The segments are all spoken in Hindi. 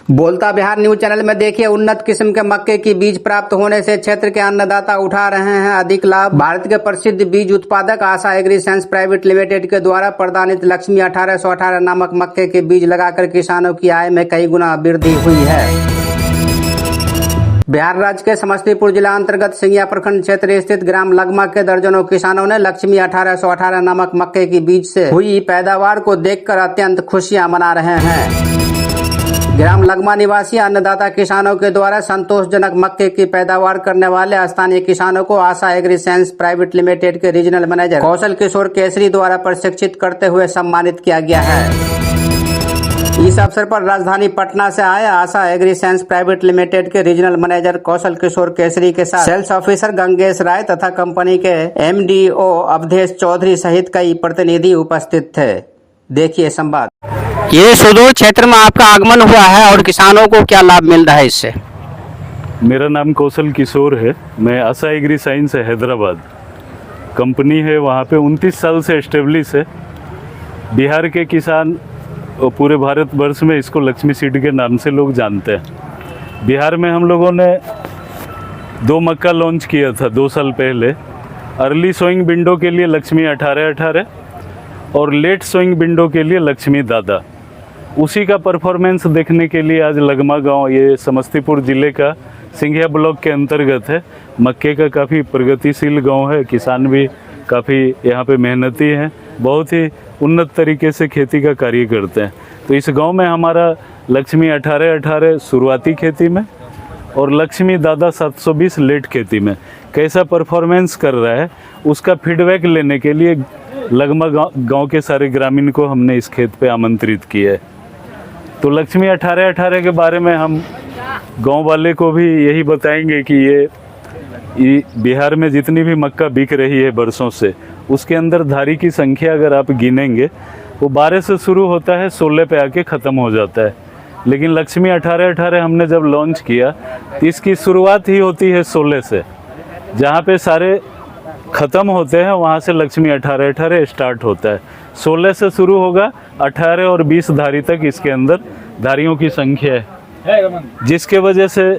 बोलता बिहार न्यूज चैनल में देखिए, उन्नत किस्म के मक्के की बीज प्राप्त होने से क्षेत्र के अन्नदाता उठा रहे हैं अधिक लाभ। भारत के प्रसिद्ध बीज उत्पादक आशा एग्री साइंस प्राइवेट लिमिटेड के द्वारा प्रदानित लक्ष्मी 1818 नामक मक्के के बीज लगाकर किसानों की आय में कई गुना वृद्धि हुई है। बिहार राज्य के समस्तीपुर जिला अंतर्गत सिंगिया प्रखंड क्षेत्र स्थित ग्राम लगमा के दर्जनों किसानों ने लक्ष्मी 1818 नामक मक्के की बीज से हुई पैदावार को देखकर अत्यंत खुशियां मना रहे हैं। ग्राम लगमा निवासी अन्नदाता किसानों के द्वारा संतोषजनक मक्के की पैदावार करने वाले स्थानीय किसानों को आशा एग्री साइंस प्राइवेट लिमिटेड के रीजनल मैनेजर कौशल किशोर केसरी द्वारा प्रशिक्षित करते हुए सम्मानित किया गया है। इस अवसर पर राजधानी पटना से आए आशा एग्री साइंस प्राइवेट लिमिटेड के रीजनल मैनेजर कौशल किशोर केसरी के साथ सेल्स ऑफिसर गंगेश राय तथा कंपनी के MDO अवधेश चौधरी सहित कई प्रतिनिधि उपस्थित थे। देखिए संवाद। ये सुदूर क्षेत्र में आपका आगमन हुआ है और किसानों को क्या लाभ मिल रहा है इससे? मेरा नाम कौशल किशोर है। मैं आशा एग्री साइंस है, हैदराबाद कंपनी है, वहाँ पे 29 साल से एस्टेब्लिश है। बिहार के किसान और पूरे भारतवर्ष में इसको लक्ष्मी सीड के नाम से लोग जानते हैं। बिहार में हम लोगों ने 2 मक्का लॉन्च किया था 2 साल पहले। अर्ली सोइंग विंडो के लिए लक्ष्मी 1818 और लेट सोइंग विंडो के लिए लक्ष्मी दादा। उसी का परफॉर्मेंस देखने के लिए आज लगमा गांव, ये समस्तीपुर ज़िले का सिंघिया ब्लॉक के अंतर्गत है, मक्के का काफ़ी प्रगतिशील गांव है। किसान भी काफ़ी यहाँ पे मेहनती हैं, बहुत ही उन्नत तरीके से खेती का कार्य करते हैं। तो इस गांव में हमारा लक्ष्मी 1818 शुरुआती खेती में और लक्ष्मी दादा 720 लेट खेती में कैसा परफॉर्मेंस कर रहा है, उसका फीडबैक लेने के लिए लगमा गांव के सारे ग्रामीण को हमने इस खेत पे आमंत्रित किया है। तो लक्ष्मी 1818 के बारे में हम गांव वाले को भी यही बताएंगे कि ये बिहार में जितनी भी मक्का बिक रही है बरसों से, उसके अंदर धारी की संख्या अगर आप गिनेंगे वो 12 से शुरू होता है, 16 पे आके ख़त्म हो जाता है। लेकिन लक्ष्मी 1818 हमने जब लॉन्च किया तो इसकी शुरुआत ही होती है 16 से। जहाँ पे सारे ख़त्म होते हैं वहाँ से लक्ष्मी 1818 स्टार्ट होता है। 16 से शुरू होगा, 18 और 20 धारी तक इसके अंदर धारियों की संख्या है, जिसके वजह से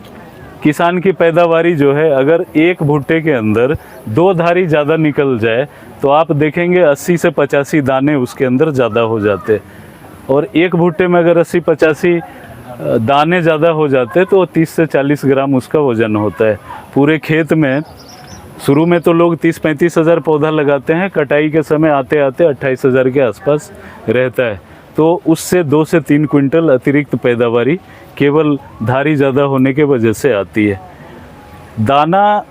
किसान की पैदावारी जो है, अगर एक भुट्टे के अंदर 2 धारी ज़्यादा निकल जाए तो आप देखेंगे 80 से 85 दाने उसके अंदर ज़्यादा हो जाते। और एक भुट्टे में अगर 80-85 दाने ज़्यादा हो जाते तो 30 से 40 ग्राम उसका वज़न होता है। पूरे खेत में शुरू में तो लोग 30-35 हज़ार पौधा लगाते हैं, कटाई के समय आते आते 28 हज़ार के आसपास रहता है। तो उससे 2 से 3 क्विंटल अतिरिक्त पैदावारी केवल धारी ज़्यादा होने के वजह से आती है। दाना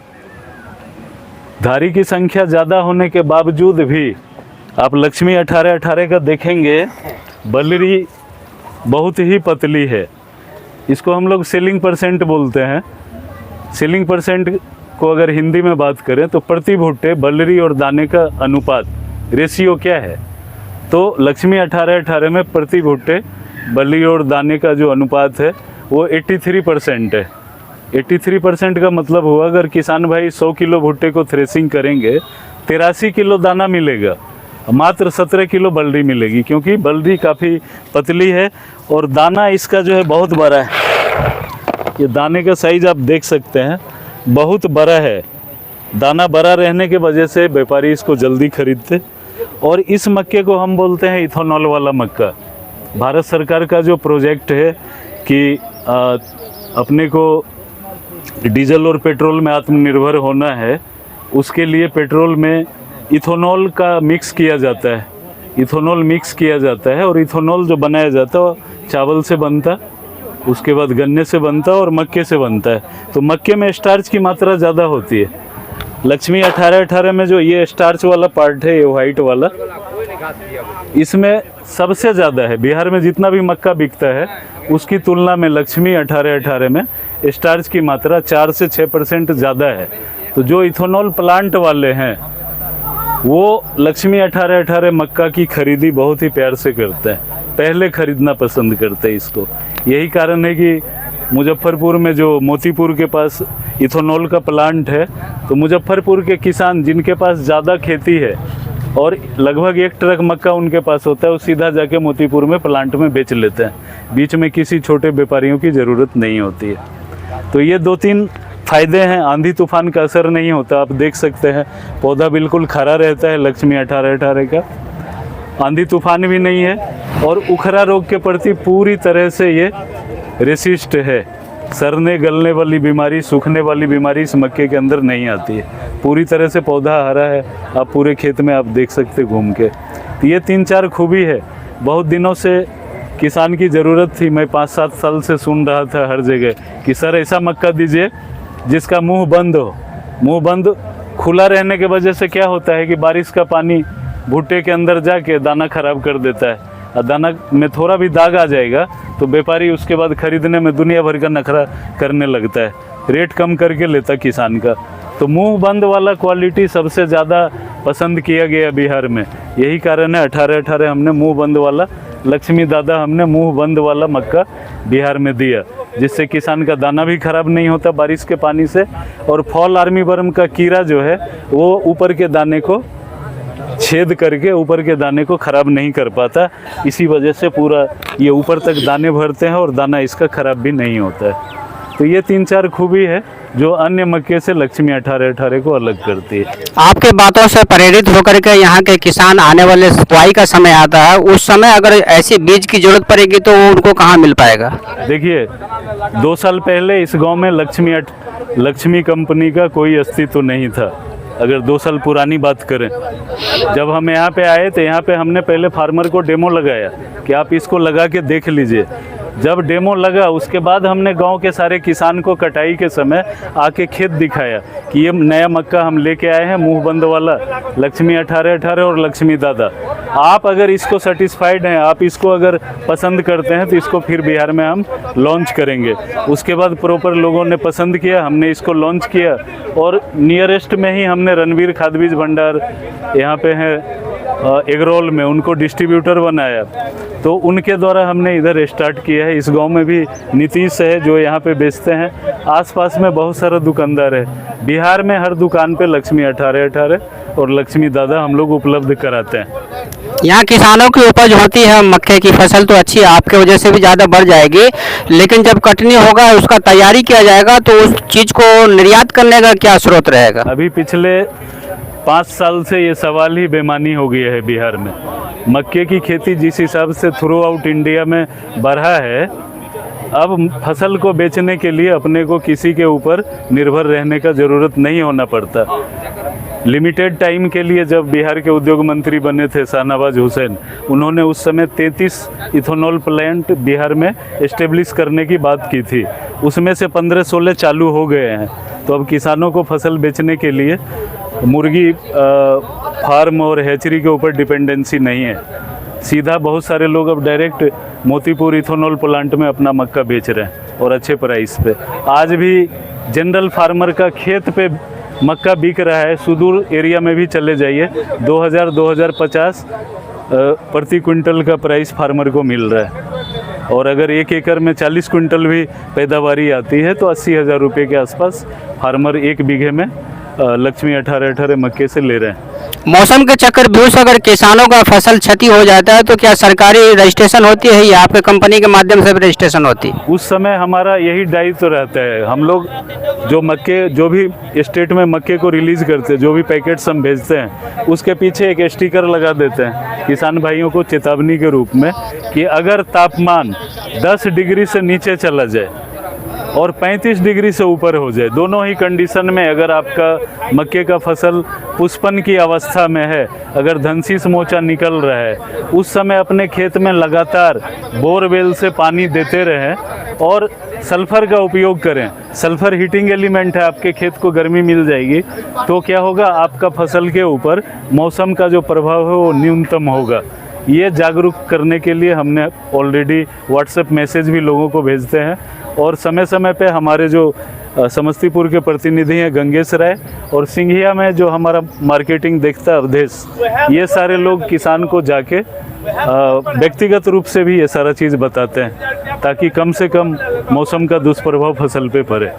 धारी की संख्या ज़्यादा होने के बावजूद भी आप लक्ष्मी 1818 का देखेंगे, बलरी बहुत ही पतली है। इसको हम लोग सेलिंग परसेंट बोलते हैं। सेलिंग परसेंट को अगर हिंदी में बात करें तो प्रति भुट्टे बलरी और दाने का अनुपात, रेशियो क्या है, तो लक्ष्मी 1818 में प्रति भुट्टे बलरी और दाने का जो अनुपात है वो 83% है। 83% का मतलब हुआ, अगर किसान भाई 100 किलो भुट्टे को थ्रेसिंग करेंगे 83 किलो दाना मिलेगा, मात्र 17 किलो बलरी मिलेगी, क्योंकि बलरी काफ़ी पतली है और दाना इसका जो है बहुत बड़ा है। ये दाने का साइज़ आप देख सकते हैं, बहुत बड़ा है। दाना बड़ा रहने के वजह से व्यापारी इसको जल्दी खरीदते। और इस मक्के को हम बोलते हैं इथेनॉल वाला मक्का। भारत सरकार का जो प्रोजेक्ट है कि अपने को डीजल और पेट्रोल में आत्मनिर्भर होना है, उसके लिए पेट्रोल में इथेनॉल का मिक्स किया जाता है। इथेनॉल मिक्स किया जाता है और इथेनॉल जो बनाया जाता है वो चावल से बनता, उसके बाद गन्ने से बनता और मक्के से बनता है। तो मक्के में स्टार्च की मात्रा ज़्यादा होती है। लक्ष्मी 1818 में जो ये स्टार्च वाला पार्ट है, ये वाइट वाला, इसमें सबसे ज़्यादा है। बिहार में जितना भी मक्का बिकता है उसकी तुलना में लक्ष्मी 1818 में स्टार्च की मात्रा 4 से 6% ज़्यादा है। तो जो इथेनॉल प्लांट वाले हैं वो लक्ष्मी 1818 मक्का की खरीदी बहुत ही प्यार से करते हैं, पहले खरीदना पसंद करते हैं इसको। यही कारण है कि मुजफ्फरपुर में जो मोतीपुर के पास इथेनॉल का प्लांट है, तो मुजफ्फरपुर के किसान जिनके पास ज़्यादा खेती है और लगभग 1 ट्रक मक्का उनके पास होता है, वो सीधा जाके मोतीपुर में प्लांट में बेच लेते हैं। बीच में किसी छोटे व्यापारियों की ज़रूरत नहीं होती है। तो ये 2-3 फ़ायदे हैं। आंधी तूफान का असर नहीं होता, आप देख सकते हैं पौधा बिल्कुल खड़ा रहता है लक्ष्मी 1818 का। आंधी तूफान भी नहीं है और उखरा रोग के प्रति पूरी तरह से ये रेसिस्ट है। सड़ने गलने वाली बीमारी, सूखने वाली बीमारी इस मक्के के अंदर नहीं आती है। पूरी तरह से पौधा हरा है, आप पूरे खेत में आप देख सकते घूम के। तो ये 3-4 खूबी है। बहुत दिनों से किसान की ज़रूरत थी। मैं 5-7 साल से सुन रहा था हर जगह कि सर ऐसा मक्का दीजिए जिसका मुंह बंद हो। मुंह बंद खुला रहने की वजह से क्या होता है कि बारिश का पानी भुट्टे के अंदर जाके दाना खराब कर देता है, और दाना में थोड़ा भी दाग आ जाएगा तो व्यापारी उसके बाद खरीदने में दुनिया भर का नखरा करने लगता है, रेट कम करके लेता किसान का। तो मुंह बंद वाला क्वालिटी सबसे ज़्यादा पसंद किया गया बिहार में। यही कारण है 1818 हमने मुंह बंद वाला, लक्ष्मी दादा हमने मुंह बंद वाला मक्का बिहार में दिया, जिससे किसान का दाना भी खराब नहीं होता बारिश के पानी से। और फॉल आर्मी वर्म का कीड़ा जो है वो ऊपर के दाने को छेद करके ऊपर के दाने को खराब नहीं कर पाता। इसी वजह से पूरा ये ऊपर तक दाने भरते हैं और दाना इसका खराब भी नहीं होता है। तो ये 3-4 खूबी है जो अन्य मक्के से लक्ष्मी 1818 को अलग करती है। आपके बातों से प्रेरित होकर के यहाँ के किसान आने वाले बुआई का समय आता है, उस समय अगर ऐसी बीज की जरूरत पड़ेगी तो वो उनको कहाँ मिल पाएगा? देखिए 2 साल पहले इस गांव में लक्ष्मी कंपनी का कोई अस्तित्व नहीं था। अगर 2 साल पुरानी बात करें, जब हम यहाँ पे आए तो यहाँ पे हमने पहले फार्मर को डेमो लगाया कि आप इसको लगा के देख लीजिए। जब डेमो लगा उसके बाद हमने गांव के सारे किसान को कटाई के समय आके खेत दिखाया कि ये नया मक्का हम लेके आए हैं मुंह बंद वाला, लक्ष्मी 1818 और लक्ष्मी दादा। आप अगर इसको सेटिस्फाइड हैं, आप इसको अगर पसंद करते हैं तो इसको फिर बिहार में हम लॉन्च करेंगे। उसके बाद प्रॉपर लोगों ने पसंद किया, हमने इसको लॉन्च किया और नियरेस्ट में ही हमने रणवीर खाद बीज भंडार यहाँ पे है एगरोल में, उनको डिस्ट्रीब्यूटर बनाया। तो उनके द्वारा हमने इधर स्टार्ट किया है। इस गांव में भी नीतीश है जो यहाँ पे बेचते हैं। आसपास में बहुत सारा दुकानदार है। बिहार में हर दुकान पे लक्ष्मी 1818 और लक्ष्मी दादा हम लोग उपलब्ध कराते हैं। यहाँ किसानों की उपज होती है, मक्के की फसल तो अच्छी है, आपके वजह से भी ज़्यादा बढ़ जाएगी, लेकिन जब कटनी होगा उसका तैयारी किया जाएगा तो उस चीज़ को निर्यात करने का क्या स्रोत रहेगा? अभी पिछले 5 साल से ये सवाल ही बेमानी हो गया है बिहार में। मक्के की खेती जिस हिसाब से थ्रू आउट इंडिया में बढ़ा है, अब फसल को बेचने के लिए अपने को किसी के ऊपर निर्भर रहने का ज़रूरत नहीं होना पड़ता। लिमिटेड टाइम के लिए जब बिहार के उद्योग मंत्री बने थे शाहनवाज हुसैन, उन्होंने उस समय 33 इथेनॉल प्लांट बिहार में एस्टेब्लिश करने की बात की थी। उसमें से 15-16 चालू हो गए हैं। तो अब किसानों को फसल बेचने के लिए मुर्गी फार्म और हैचरी के ऊपर डिपेंडेंसी नहीं है। सीधा बहुत सारे लोग अब डायरेक्ट मोतीपुर इथेनॉल प्लांट में अपना मक्का बेच रहे हैं और अच्छे प्राइस पे। आज भी जनरल फार्मर का खेत पे मक्का बिक रहा है। सुदूर एरिया में भी चले जाइए, 2000-2050 प्रति क्विंटल का प्राइस फार्मर को मिल रहा है। और अगर 1 एकड़ में 40 क्विंटल भी पैदावारी आती है तो 80,000 रुपये के आसपास फार्मर 1 बीघे में लक्ष्मी 1818 मक्के से ले रहे हैं। मौसम के चक्रव्यूह से अगर किसानों का फसल क्षति हो जाता है तो क्या सरकारी रजिस्ट्रेशन होती है या आपके कंपनी के माध्यम से रजिस्ट्रेशन होती है? उस समय हमारा यही दायित्व रहता है। हम लोग जो भी स्टेट में मक्के को रिलीज़ करते हैं, जो भी पैकेट्स हम भेजते हैं, उसके पीछे एक स्टिकर लगा देते हैं किसान भाइयों को चेतावनी के रूप में कि अगर तापमान 10 डिग्री से नीचे चला जाए और 35 डिग्री से ऊपर हो जाए, दोनों ही कंडीशन में अगर आपका मक्के का फसल पुष्पन की अवस्था में है, अगर धनशीष मोचा निकल रहा है, उस समय अपने खेत में लगातार बोरवेल से पानी देते रहें और सल्फ़र का उपयोग करें। सल्फ़र हीटिंग एलिमेंट है, आपके खेत को गर्मी मिल जाएगी तो क्या होगा, आपका फसल के ऊपर मौसम का जो प्रभाव है वो न्यूनतम होगा। ये जागरूक करने के लिए हमने ऑलरेडी व्हाट्सएप मैसेज भी लोगों को भेजते हैं और समय समय पे हमारे जो समस्तीपुर के प्रतिनिधि हैं गंगेश राय और सिंघिया में जो हमारा मार्केटिंग देखता है अवधेश, ये सारे लोग किसान को जाके व्यक्तिगत रूप से भी ये सारा चीज़ बताते हैं ताकि कम से कम मौसम का दुष्प्रभाव फसल पे पड़े।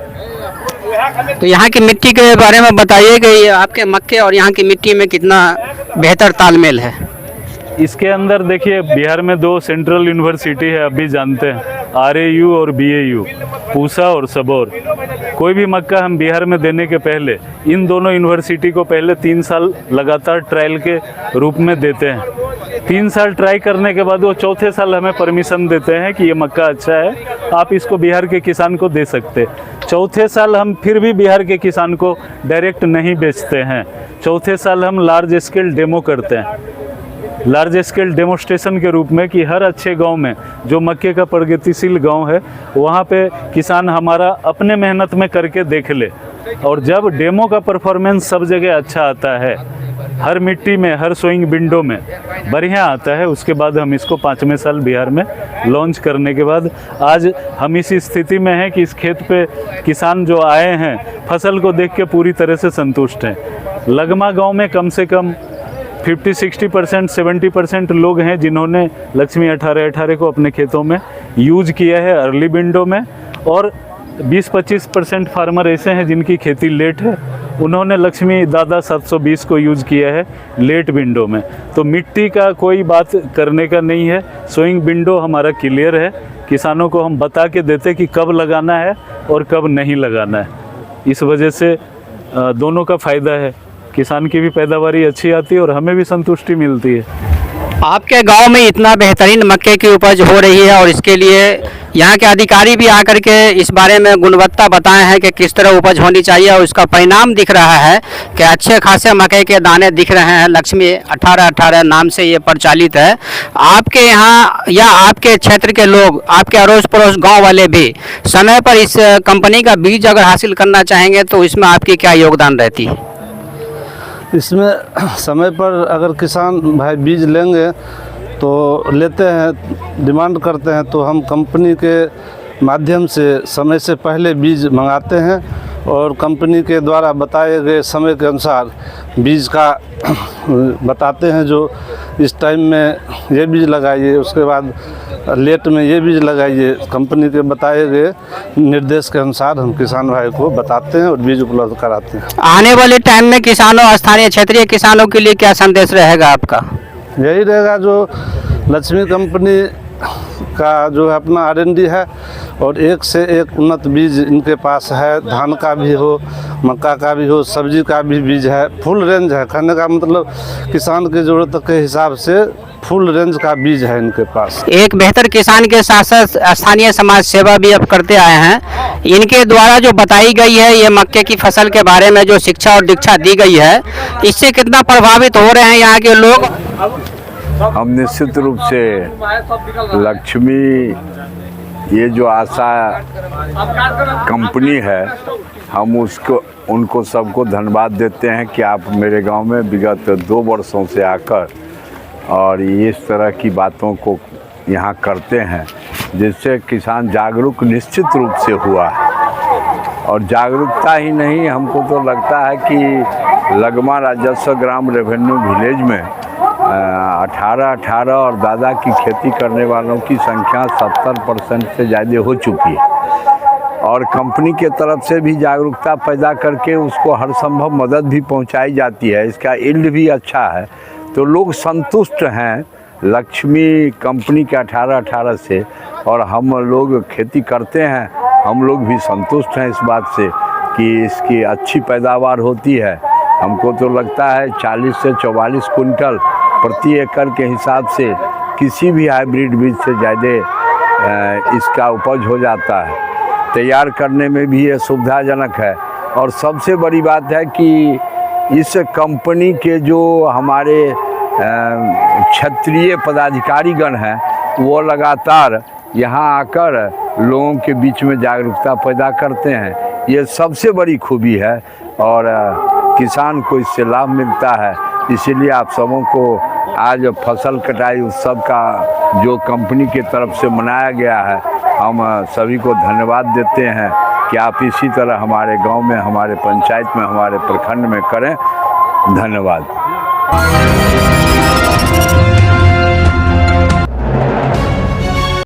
तो यहाँ की मिट्टी के बारे में बताइए कि ये आपके मक्के और यहाँ की मिट्टी में कितना बेहतर तालमेल है। इसके अंदर देखिए, बिहार में 2 सेंट्रल यूनिवर्सिटी है, अभी जानते हैं, RAU और BAU, पूसा और सबौर। कोई भी मक्का हम बिहार में देने के पहले इन दोनों यूनिवर्सिटी को पहले 3 साल लगातार ट्रायल के रूप में देते हैं। 3 साल ट्राई करने के बाद वो चौथे साल हमें परमिशन देते हैं कि ये मक्का अच्छा है, आप इसको बिहार के किसान को दे सकते। चौथे साल हम फिर भी बिहार के किसान को डायरेक्ट नहीं बेचते हैं। चौथे साल हम लार्ज स्केल डेमो करते हैं, लार्ज स्केल डेमोस्ट्रेशन के रूप में, कि हर अच्छे गांव में जो मक्के का प्रगतिशील गांव है वहाँ पे किसान हमारा अपने मेहनत में करके देख ले। और जब डेमो का परफॉर्मेंस सब जगह अच्छा आता है, हर मिट्टी में, हर सोइंग विंडो में बढ़िया आता है, उसके बाद हम इसको 5वें साल बिहार में लॉन्च करने के बाद आज हम इस स्थिति में हैं कि इस खेत पे किसान जो आए हैं फसल को देख के पूरी तरह से संतुष्ट हैं। लगमा गांव में कम से कम 50-60%, 70% लोग हैं जिन्होंने लक्ष्मी 1818 को अपने खेतों में यूज किया है अर्ली विंडो में, और 20-25% फार्मर ऐसे हैं जिनकी खेती लेट है, उन्होंने लक्ष्मी दादा 720 को यूज़ किया है लेट विंडो में। तो मिट्टी का कोई बात करने का नहीं है, सोइंग विंडो हमारा क्लियर है, किसानों को हम बता के देते कि कब लगाना है और कब नहीं लगाना है। इस वजह से दोनों का फ़ायदा है, किसान की भी पैदावारी अच्छी आती है और हमें भी संतुष्टि मिलती है। आपके गांव में इतना बेहतरीन मक्के की उपज हो रही है और इसके लिए यहाँ के अधिकारी भी आकर के इस बारे में गुणवत्ता बताए हैं कि किस तरह उपज होनी चाहिए, और उसका परिणाम दिख रहा है कि अच्छे खासे मकई के दाने दिख रहे हैं। लक्ष्मी 1818 नाम से ये प्रचलित है। आपके यहाँ या आपके क्षेत्र के लोग, आपके अड़ोस पड़ोस गाँव वाले भी समय पर इस कंपनी का बीज अगर हासिल करना चाहेंगे तो इसमें आपकी क्या योगदान रहती है? इसमें समय पर अगर किसान भाई बीज लेंगे तो लेते हैं, डिमांड करते हैं, तो हम कंपनी के माध्यम से समय से पहले बीज मंगाते हैं और कंपनी के द्वारा बताए गए समय के अनुसार बीज का बताते हैं, जो इस टाइम में ये बीज लगाइए, उसके बाद लेट में ये बीज लगाइए। कंपनी के बताए गए निर्देश के अनुसार हम किसान भाई को बताते हैं और बीज उपलब्ध कराते हैं। आने वाले टाइम में किसानों, स्थानीय क्षेत्रीय किसानों के लिए क्या संदेश रहेगा आपका? यही रहेगा, जो लक्ष्मी कंपनी का जो है अपना R&D है और एक से एक उन्नत बीज इनके पास है। धान का भी हो, मक्का का भी हो, सब्जी का भी बीज है, फुल रेंज है। कहने का मतलब किसान की ज़रूरत के हिसाब से फुल रेंज का बीज है इनके पास। एक बेहतर किसान के साथ साथ स्थानीय समाज सेवा भी अब करते आए हैं। इनके द्वारा जो बताई गई है ये मक्के की फसल के बारे में जो शिक्षा और दीक्षा दी गई है, इससे कितना प्रभावित हो रहे हैं यहाँ के लोग? हम निश्चित रूप से लक्ष्मी, ये जो आशा कंपनी है, हम उनको सबको धन्यवाद देते हैं कि आप मेरे गांव में विगत 2 वर्षों से आकर और इस तरह की बातों को यहाँ करते हैं, जिससे किसान जागरूक निश्चित रूप से हुआ है। और जागरूकता ही नहीं, हमको तो लगता है कि लगमा राजस्व ग्राम रेवेन्यू विलेज में 1818 और दादा की खेती करने वालों की संख्या 70% से ज़्यादा हो चुकी है, और कंपनी के तरफ से भी जागरूकता पैदा करके उसको हर संभव मदद भी पहुंचाई जाती है। इसका यील्ड भी अच्छा है, तो लोग संतुष्ट हैं लक्ष्मी कंपनी के 1818 से, और हम लोग खेती करते हैं, हम लोग भी संतुष्ट हैं इस बात से कि इसकी अच्छी पैदावार होती है। हमको तो लगता है 40 से 44 कुंटल प्रति एकड़ के हिसाब से किसी भी हाइब्रिड बीज से ज़्यादा इसका उपज हो जाता है। तैयार करने में भी ये सुविधाजनक है, और सबसे बड़ी बात है कि इस कंपनी के जो हमारे क्षेत्रीय पदाधिकारीगण हैं, वो लगातार यहाँ आकर लोगों के बीच में जागरूकता पैदा करते हैं। ये सबसे बड़ी खूबी है और किसान को इससे लाभ मिलता है। इसीलिए आप सबों को आज फसल कटाई उत्सव का जो कंपनी की तरफ से मनाया गया है, हम सभी को धन्यवाद देते हैं कि आप इसी तरह हमारे गांव में, हमारे पंचायत में, हमारे प्रखंड में करें। धन्यवाद।